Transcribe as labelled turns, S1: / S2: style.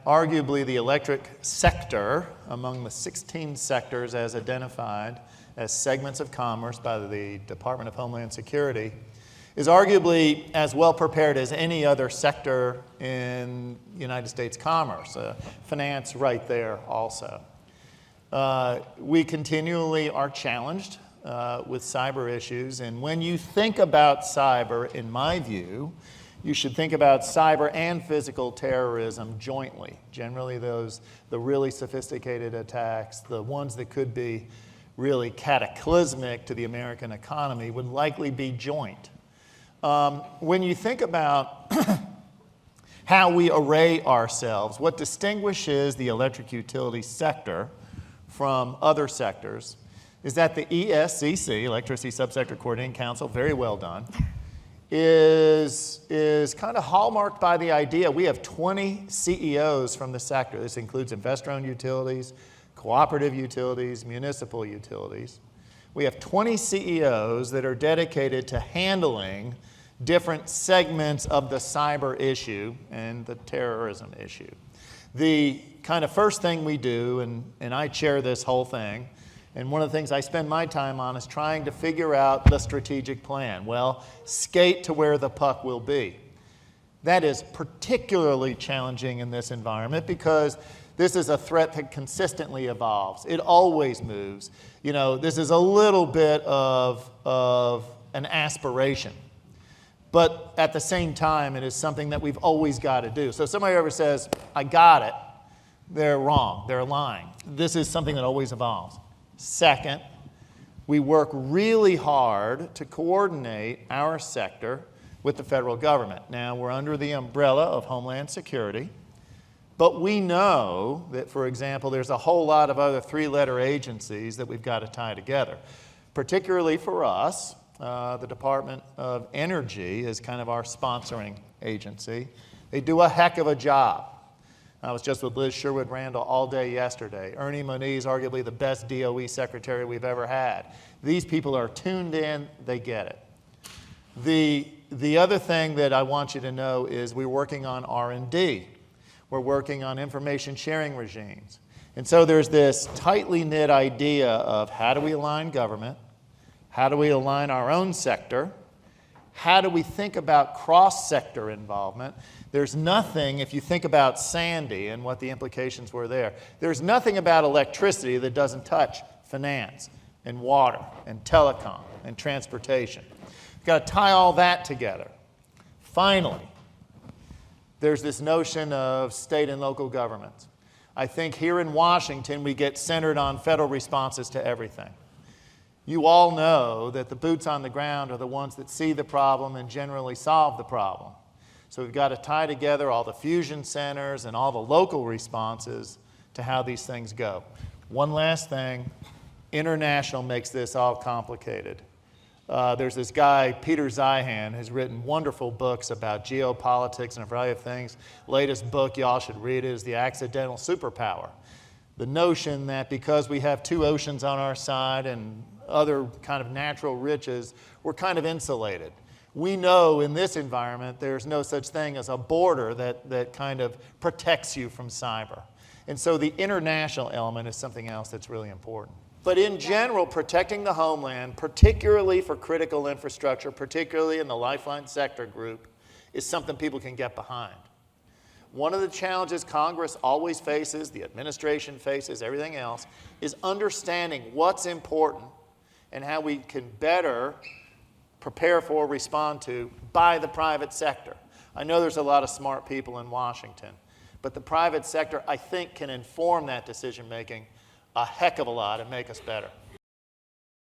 S1: arguably the electric sector, among the 16 sectors as identified as segments of commerce by the Department of Homeland Security, is arguably as well prepared as any other sector in United States commerce. Finance right there also. We continually are challenged with cyber issues, and when you think about cyber, in my view, you should think about cyber and physical terrorism jointly. Generally the really sophisticated attacks, the ones that could be really cataclysmic to the American economy, would likely be joint. When you think about how we array ourselves, what distinguishes the electric utility sector from other sectors is that the ESCC, Electricity Subsector Coordinating Council, very well done, is kind of hallmarked by the idea we have 20 CEOs from the sector. This includes investor-owned utilities, cooperative utilities, municipal utilities. We have 20 CEOs that are dedicated to handling different segments of the cyber issue and the terrorism issue. The kind of first thing we do, and I chair this whole thing, and one of the things I spend my time on is trying to figure out the strategic plan. Well, skate to where the puck will be. That is particularly challenging in this environment because this is a threat that consistently evolves. It always moves. You know, this is a little bit of an aspiration. But at the same time, it is something that we've always got to do. So if somebody ever says, I got it, they're wrong, they're lying. This is something that always evolves. Second, we work really hard to coordinate our sector with the federal government. Now, we're under the umbrella of Homeland Security, but we know that, for example, there's a whole lot of other three-letter agencies that we've got to tie together. Particularly for us, the Department of Energy is kind of our sponsoring agency. They do a heck of a job. I was just with Liz Sherwood-Randall all day yesterday. Ernie Moniz, arguably the best DOE secretary we've ever had. These people are tuned in, they get it. The other thing that I want you to know is we're working on R&D. We're working on information sharing regimes. And so there's this tightly knit idea of how do we align government, how do we align our own sector, how do we think about cross-sector involvement. There's nothing, if you think about Sandy and what the implications were there, there's nothing about electricity that doesn't touch finance and water and telecom and transportation. We've got to tie all that together. Finally, there's this notion of state and local governments. I think here in Washington, we get centered on federal responses to everything. You all know that the boots on the ground are the ones that see the problem and generally solve the problem. So we've got to tie together all the fusion centers and all the local responses to how these things go. One last thing, international makes this all complicated. There's this guy, Peter Zeihan, who's written wonderful books about geopolitics and a variety of things. Latest book y'all should read is The Accidental Superpower. The notion that because we have two oceans on our side and other kind of natural riches, we're kind of insulated. We know in this environment there's no such thing as a border that kind of protects you from cyber. And so the international element is something else that's really important. But in general, protecting the homeland, particularly for critical infrastructure, particularly in the lifeline sector group, is something people can get behind. One of the challenges Congress always faces, the administration faces, everything else, is understanding what's important and how we can better prepare for, respond to, by the private sector. I know there's a lot of smart people in Washington, but the private sector, I think, can inform that decision-making a heck of a lot and make us better.